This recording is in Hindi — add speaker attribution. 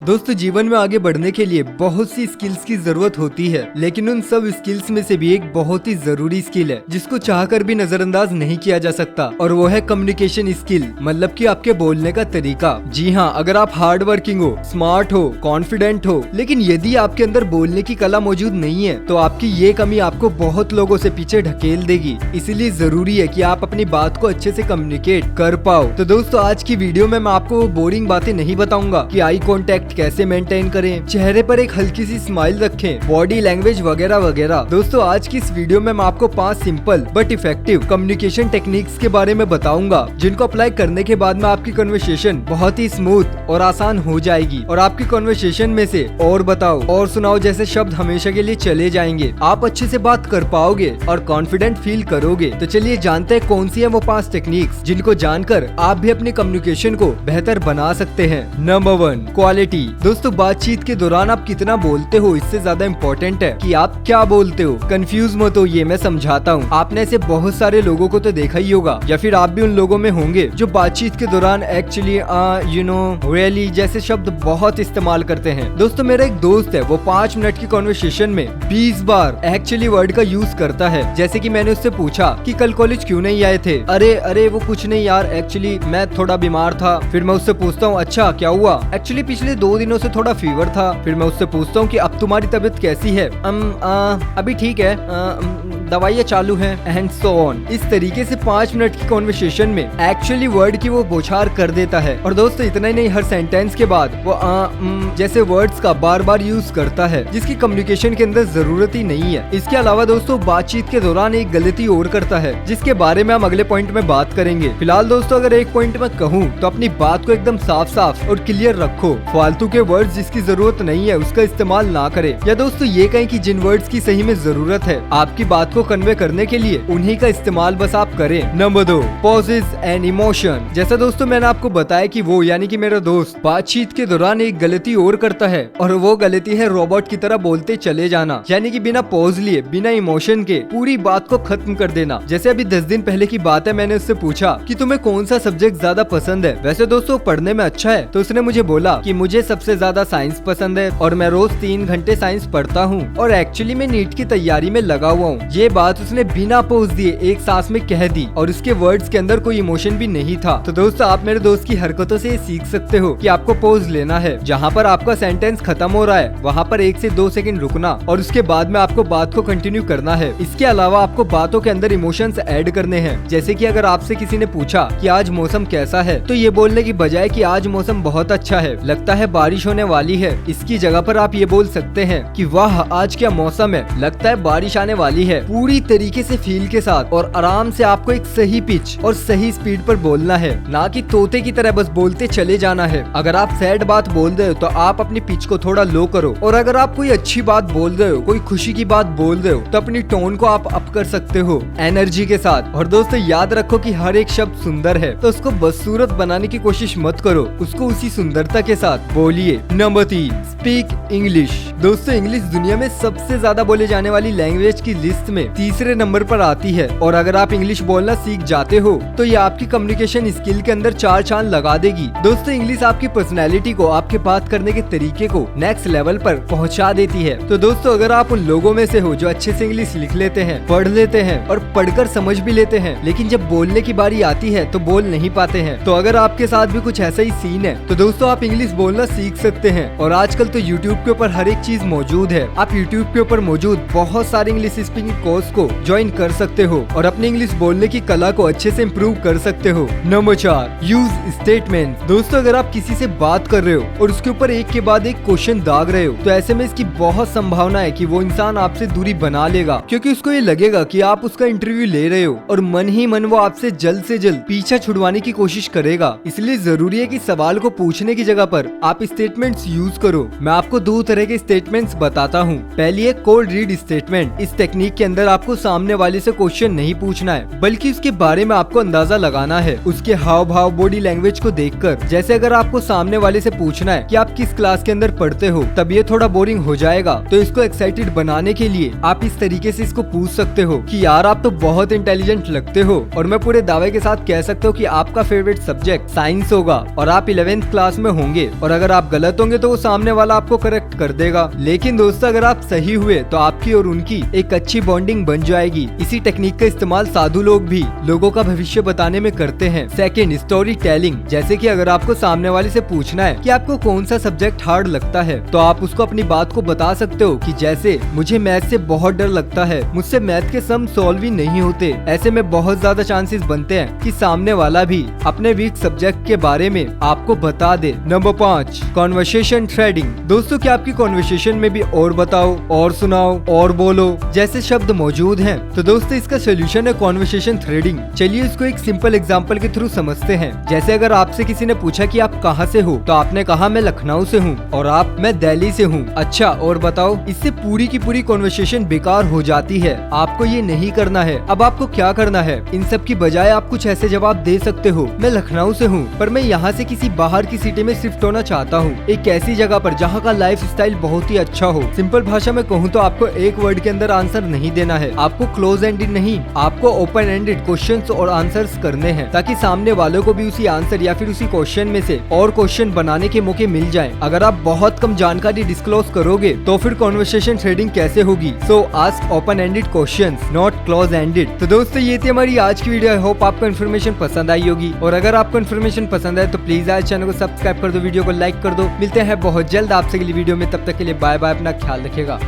Speaker 1: दोस्तों जीवन में आगे बढ़ने के लिए बहुत सी स्किल्स की जरूरत होती है, लेकिन उन सब स्किल्स में से भी एक बहुत ही जरूरी स्किल है जिसको चाहकर भी नजरअंदाज नहीं किया जा सकता, और वो है कम्युनिकेशन स्किल, मतलब कि आपके बोलने का तरीका। जी हाँ, अगर आप हार्ड वर्किंग हो, स्मार्ट हो, कॉन्फिडेंट हो, लेकिन यदि आपके अंदर बोलने की कला मौजूद नहीं है तो आपकी ये कमी आपको बहुत लोगों से पीछे ढकेल देगी। इसीलिए जरूरी है कि आप अपनी बात को अच्छे से कम्युनिकेट कर पाओ। तो दोस्तों आज की वीडियो में मैं आपको बोरिंग बातें नहीं बताऊंगा कि आई कॉन्टेक्ट कैसे मेंटेन करें, चेहरे पर एक हल्की सी स्माइल रखें, बॉडी लैंग्वेज वगैरह वगैरह। दोस्तों आज की इस वीडियो में मैं आपको 5 simple but effective communication techniques के बारे में बताऊंगा, जिनको अप्लाई करने के बाद में आपकी कन्वर्सेशन बहुत ही स्मूथ और आसान हो जाएगी और आपकी कन्वर्सेशन में से और बताओ और सुनाओ जैसे शब्द हमेशा के लिए चले जाएंगे। आप अच्छे से बात कर पाओगे और कॉन्फिडेंट फील करोगे। तो चलिए जानते हैं कौन सी है वो 5 टेक्निक्स जिनको जानकर आप भी अपनी कम्युनिकेशन को बेहतर बना सकते हैं। Number 1, quality. दोस्तों बातचीत के दौरान आप कितना बोलते हो इससे ज्यादा इम्पोर्टेंट है कि आप क्या बोलते हो। कंफ्यूज मत हो, ये मैं समझाता हूँ। आपने ऐसे बहुत सारे लोगों को तो देखा ही होगा, या फिर आप भी उन लोगों में होंगे जो बातचीत के दौरान एक्चुअली यू नो रियली जैसे शब्द बहुत इस्तेमाल करते हैं। दोस्तों मेरा एक दोस्त है, वो 5 मिनट की कॉन्वर्सेशन में 20 बार एक्चुअली वर्ड का यूज करता है। जैसे कि मैंने उससे पूछा कि कल कॉलेज क्यों नहीं आए थे, अरे वो कुछ नहीं यार, एक्चुअली मैं थोड़ा बीमार था। फिर मैं उससे पूछता हूँ अच्छा क्या हुआ, एक्चुअली पिछले 2 दिनों से थोड़ा फीवर था। फिर मैं उससे पूछता हूँ कि अब तुम्हारी तबीयत कैसी है, अभी ठीक है, दवाइयाँ चालू हैं, एंड सो ऑन। इस तरीके से 5 मिनट की कॉन्वर्सेशन में एक्चुअली वर्ड की वो बौछार कर देता है। और दोस्तों इतना ही नहीं, हर सेंटेंस के बाद वो जैसे वर्ड्स का बार बार यूज करता है जिसकी कम्युनिकेशन के अंदर जरूरत ही नहीं है। इसके अलावा दोस्तों बातचीत के दौरान एक गलती और करता है जिसके बारे में हम अगले पॉइंट में बात करेंगे। फिलहाल दोस्तों अगर एक पॉइंट में कहूँ तो अपनी बात को एकदम साफ साफ और क्लियर रखो। फालतू के वर्ड्स जिसकी जरूरत नहीं है उसका इस्तेमाल ना करें, या दोस्तों ये कहें कि जिन वर्ड्स की सही में जरूरत है आपकी बात को कन्वे करने के लिए उन्हीं का इस्तेमाल बस आप करें। Number 2, pauses and emotion. जैसा दोस्तों मैंने आपको बताया कि वो यानी कि मेरा दोस्त बातचीत के दौरान एक गलती और करता है, और वो गलती है रोबोट की तरह बोलते चले जाना, यानी कि बिना पॉज लिए बिना इमोशन के पूरी बात को खत्म कर देना। जैसे अभी 10 दिन पहले की बात है, मैंने उससे पूछा कि तुम्हें कौन सा सब्जेक्ट ज्यादा पसंद है। वैसे दोस्तों पढ़ने में अच्छा है, तो उसने मुझे बोला कि मुझे सबसे ज्यादा साइंस पसंद है और मैं रोज 3 घंटे साइंस पढ़ता हूँ और एक्चुअली मैं नीट की तैयारी में लगा हुआ हूँ। ये बात उसने बिना पॉज दिए एक सांस में कह दी और उसके वर्ड्स के अंदर कोई इमोशन भी नहीं था। तो दोस्तों आप मेरे दोस्त की हरकतों से सीख सकते हो कि आपको पॉज लेना है। जहाँ पर आपका सेंटेंस खत्म हो रहा है वहाँ पर 1 से 2 सेकंड रुकना और उसके बाद में आपको बात को कंटिन्यू करना है। इसके अलावा आपको बातों के अंदर इमोशंस ऐड करने हैं। जैसे कि अगर आपसे किसी ने पूछा कि आज मौसम कैसा है, तो ये बोलने की बजाय कि आज मौसम बहुत अच्छा है, लगता है बारिश होने वाली है, इसकी जगह पर आप ये बोल सकते हैं कि वाह आज क्या मौसम है, लगता है बारिश आने वाली है। पूरी तरीके से फील के साथ और आराम से आपको एक सही पिच और सही स्पीड पर बोलना है, ना कि तोते की तरह बस बोलते चले जाना है। अगर आप सैड बात बोल रहे हो तो आप अपनी पिच को थोड़ा लो करो, और अगर आप कोई अच्छी बात बोल रहे हो, कोई खुशी की बात बोल रहे हो, तो अपनी टोन को आप अप कर सकते हो एनर्जी के साथ। और दोस्तों याद रखो कि हर एक शब्द सुंदर है, तो उसको बदसूरत बनाने की कोशिश मत करो, उसको उसी सुंदरता के साथ बोलिए। Number 3, speak English. दोस्तों इंग्लिश दुनिया में सबसे ज्यादा बोले जाने वाली लैंग्वेज की लिस्ट में तीसरे नंबर पर आती है, और अगर आप इंग्लिश बोलना सीख जाते हो तो ये आपकी कम्युनिकेशन स्किल के अंदर 4 चांद लगा देगी। दोस्तों इंग्लिश आपकी पर्सनैलिटी को, आपके बात करने के तरीके को नेक्स्ट लेवल पर पहुंचा देती है। तो दोस्तों अगर आप उन लोगों में से हो जो अच्छे से इंग्लिश लिख लेते हैं, पढ़ लेते हैं और पढ़कर समझ भी लेते हैं, लेकिन जब बोलने की बारी आती है तो बोल नहीं पाते हैं, तो अगर आपके साथ भी कुछ ऐसा ही सीन है तो दोस्तों आप इंग्लिश बोलना सीख सकते हैं। और आजकल तो यूट्यूब के ऊपर हर एक चीज मौजूद है। आप यूट्यूब के ऊपर मौजूद बहुत सारे इंग्लिश स्पीकिंग कोर्स को ज्वाइन कर सकते हो और अपनी इंग्लिश बोलने की कला को अच्छे से इम्प्रूव कर सकते हो। Number 4, use statement. दोस्तों अगर आप किसी से बात कर रहे हो और उसके ऊपर एक के बाद एक क्वेश्चन दाग रहे हो, तो ऐसे में इसकी बहुत संभावना है कि वो इंसान आपसे दूरी बना लेगा, क्योंकि उसको ये लगेगा कि आप उसका इंटरव्यू ले रहे हो और मन ही मन वो आपसे जल्द से जल्द पीछा छुड़वाने की कोशिश करेगा। इसलिए जरूरी है कि सवाल को पूछने की जगह पर आप स्टेटमेंट्स यूज करो। मैं आपको 2 तरह के स्टेटमेंट्स बताता हूँ। पहली है कोल्ड रीड स्टेटमेंट। इस टेक्निक के अंदर आपको सामने वाले से क्वेश्चन नहीं पूछना है, बल्कि उसके बारे में आपको अंदाजा लगाना है उसके हाव भाव, बॉडी लैंग्वेज को देखकर। जैसे अगर आपको सामने वाले से पूछना है कि आप किस क्लास के अंदर पढ़ते हो, तब ये थोड़ा बोरिंग हो जाएगा, तो इसको एक्साइटेड बनाने के लिए आप इस तरीके से इसको पूछ सकते हो कि यार आप तो बहुत इंटेलिजेंट लगते हो, और मैं पूरे दावे के साथ कह सकता हूँ कि आपका फेवरेट सब्जेक्ट साइंस होगा और आप 11th क्लास में होंगे। और अगर अगर आप गलत होंगे तो वो सामने वाला आपको करेक्ट कर देगा। लेकिन दोस्तों अगर आप सही हुए तो आपकी और उनकी एक अच्छी बॉन्डिंग बन जाएगी। इसी टेक्निक का इस्तेमाल साधु लोग भी लोगों का भविष्य बताने में करते हैं। Second, story telling. जैसे कि अगर आपको सामने वाले से पूछना है कि आपको कौन सा सब्जेक्ट हार्ड लगता है तो आप उसको अपनी बात को बता सकते हो कि जैसे मुझे मैथ से बहुत डर लगता है, मुझसे मैथ के सम सॉल्व ही नहीं होते। ऐसे में बहुत ज्यादा चांसेस बनते हैं कि सामने वाला भी अपने वीक सब्जेक्ट के बारे में आपको बता दे। Number 5, conversation threading. दोस्तों क्या आपकी कॉन्वर्सेशन में भी और बताओ, और सुनाओ, और बोलो जैसे शब्द मौजूद हैं? तो दोस्तों इसका सोल्यूशन है कॉन्वर्सेशन थ्रेडिंग। चलिए इसको एक सिंपल एग्जांपल के थ्रू समझते हैं। जैसे अगर आपसे किसी ने पूछा कि आप कहाँ से हो तो आपने कहा मैं लखनऊ से हूँ और आप मैं दिल्ली से हूँ। अच्छा और बताओ? इससे पूरी की पूरी कॉन्वर्सेशन बेकार हो जाती है। आपको ये नहीं करना है। अब आपको क्या करना है? इन सब की बजाय आप कुछ ऐसे जवाब दे सकते हो, मैं लखनऊ से हूँ पर मैं यहाँ से किसी बाहर की सिटी में शिफ्ट होना चाहता हूँ, एक ऐसी जगह पर जहाँ का लाइफ स्टाइल बहुत ही अच्छा हो। सिंपल भाषा में कहूँ तो आपको एक वर्ड के अंदर आंसर नहीं देना है। आपको क्लोज एंडेड नहीं, आपको ओपन एंडेड क्वेश्चंस और आंसर्स करने हैं ताकि सामने वालों को भी उसी आंसर या फिर उसी क्वेश्चन में से और क्वेश्चन बनाने के मौके मिल जाएं। अगर आप बहुत कम जानकारी डिस्क्लोज करोगे तो फिर कॉन्वर्सेशन थ्रेडिंग कैसे होगी? सो ask open ended questions, not close ended. तो दोस्तों ये थी हमारी आज की वीडियो। आई होप आपको इन्फॉर्मेशन पसंद आई होगी और अगर आपको इन्फॉर्मेशन पसंद आए तो प्लीज आज चैनल को सब्सक्राइब कर दो, वीडियो को लाइक कर दो। मिलते हैं बहुत जल्द आपसे अगली वीडियो में, तब तक के लिए बाय बाय, अपना ख्याल रखिएगा।